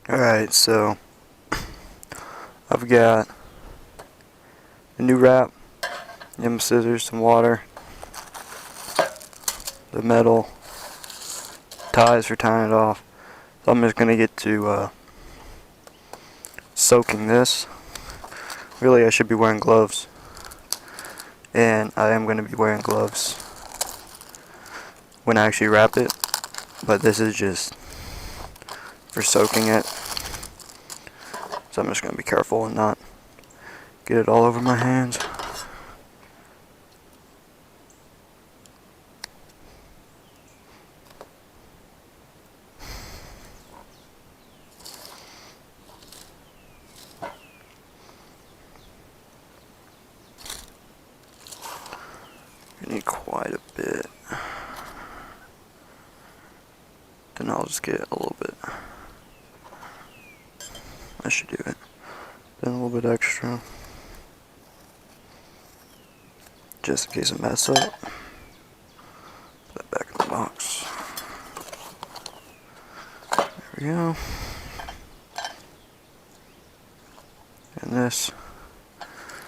Alright, so I've got a new wrap, some scissors, some water, the metal ties for tying it off. So I'm just going to get to soaking this. Really, I should be wearing gloves, and I am going to be wearing gloves when I actually wrap it, but this is just for soaking it. So I'm just going to be careful and not get it all over my hands. I need quite a bit. Then I'll just get a little bit. I should do it. Then a little bit extra. Just in case I mess up. Put that back in the box. There we go. And this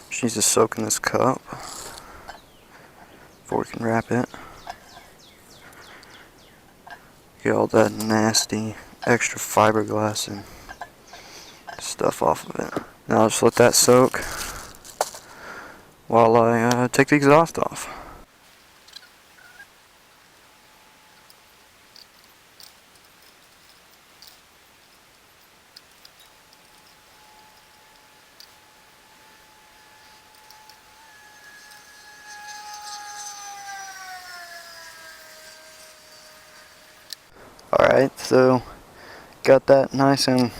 just needs to soak in this cup before we can wrap it. Get all that nasty extra fiberglass and stuff off of it. Now I'll just let that soak while I take the exhaust off. Alright, so got that nice and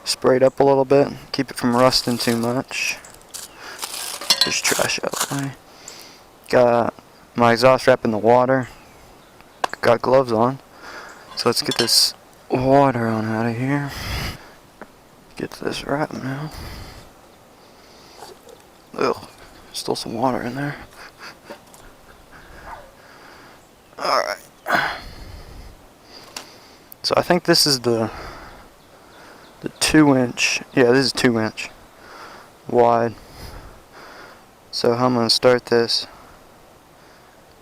sprayed up a little bit. Keep it from rusting too much. Just trash out the way. Got my exhaust wrap in the water. Got gloves on. So let's get this water on out of here. Get to this wrap now. Ugh, still some water in there. Alright. So I think this is the 2-inch. Yeah, this is 2-inch wide. So how I'm going to start this,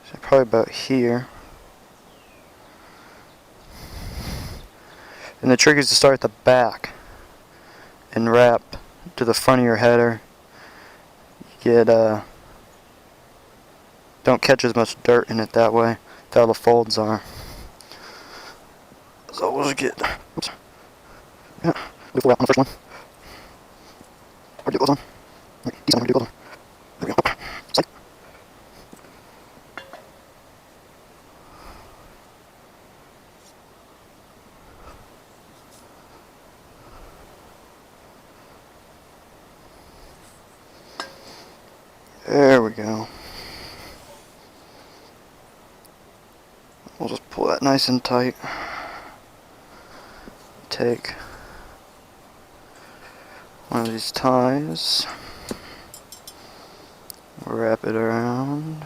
so probably about here. And the trick is to start at the back and wrap to the front of your header. Get don't catch as much dirt in it that way. That's how the folds are. So we'll just get, oops, yeah, do full wrap on the first one. Or do gloves on. Wait, these I'm going to do gloves on. There we go. Psych. There we go. We'll just pull that nice and tight. Take one of these ties, wrap it around.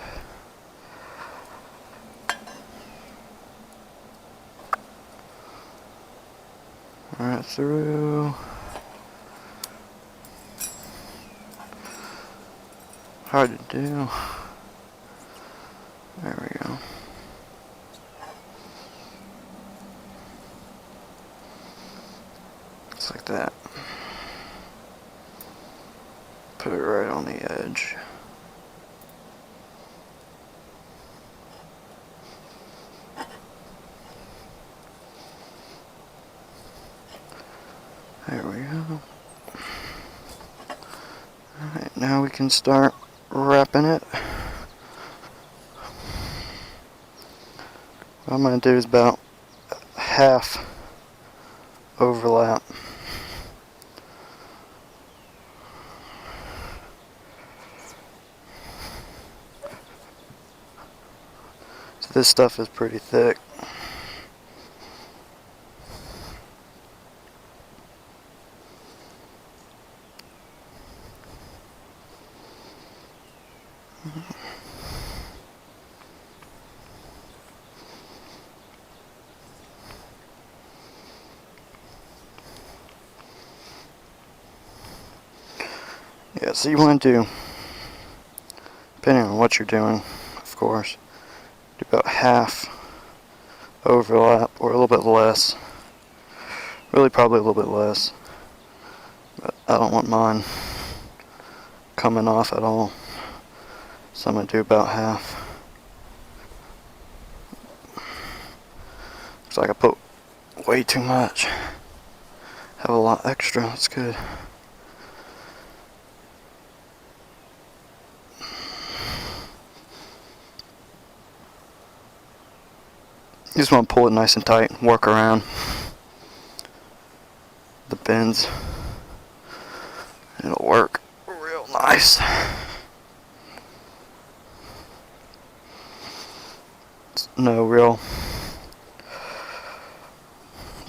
Right through. Hard to do. There we go. Just like that. Put it right on the edge. There we go. Alright, now we can start wrapping it. What I'm going to do is about half overlap. So this stuff is pretty thick. Yeah, so you want to do, depending on what you're doing, of course, do about half overlap or a little bit less. Really probably a little bit less. But I don't want mine coming off at all. So I'm going to do about half. Looks like I put way too much. Have a lot extra, that's good. You just want to pull it nice and tight, work around the bends. It'll work real nice. It's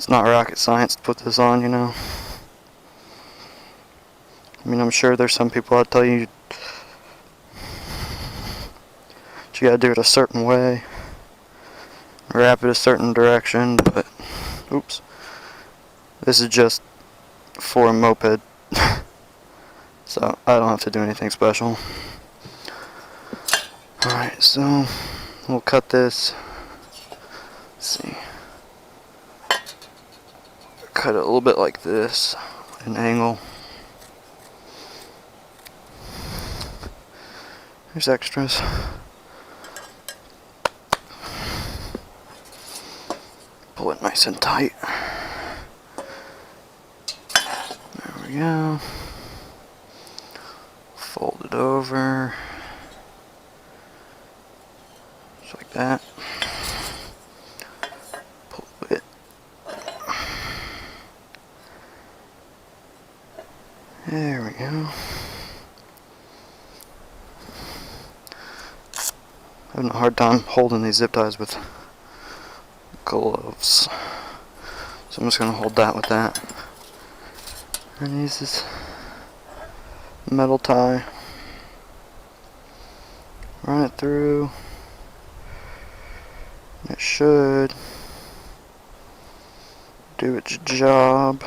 not rocket science to put this on, you know. I mean, I'm sure there's some people that tell you you gotta do it a certain way, wrap it a certain direction, but oops, this is just for a moped, so I don't have to do anything special. Alright, so we'll cut this. Let's see, cut it a little bit like this, an angle. There's extras. Pull it nice and tight. There we go. Fold it over. Just like that. Pull it. There we go. Having a hard time holding these zip ties with gloves, so I'm just going to hold that with that. And use this metal tie, run it through, and it should do its job.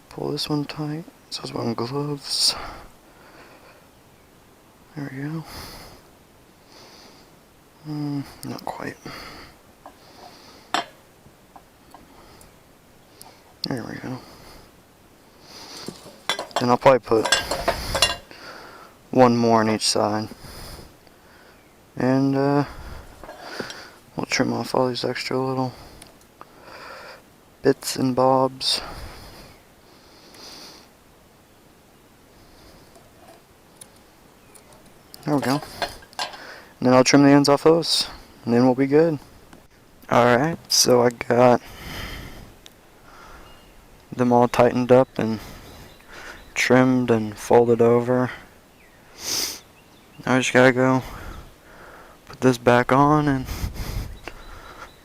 Pull this one tight, so it's wearing gloves. There we go. Not quite. There we go. And I'll probably put one more on each side. And we'll trim off all these extra little bits and bobs. There we go. And then I'll trim the ends off those, and then we'll be good. Alright, so I got them all tightened up and trimmed and folded over. Now I just gotta go put this back on and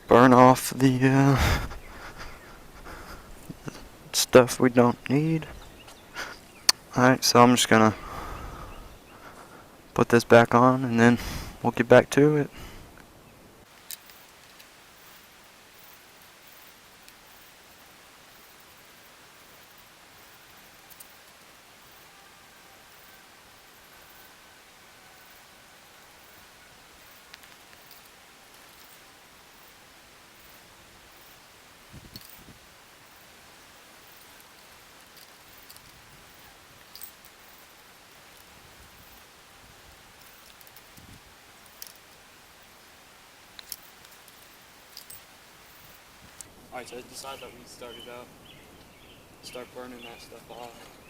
burn off the stuff we don't need. Alright, so I'm just gonna put this back on and then we'll get back to it. Alright, so I decided that we start burning that stuff off.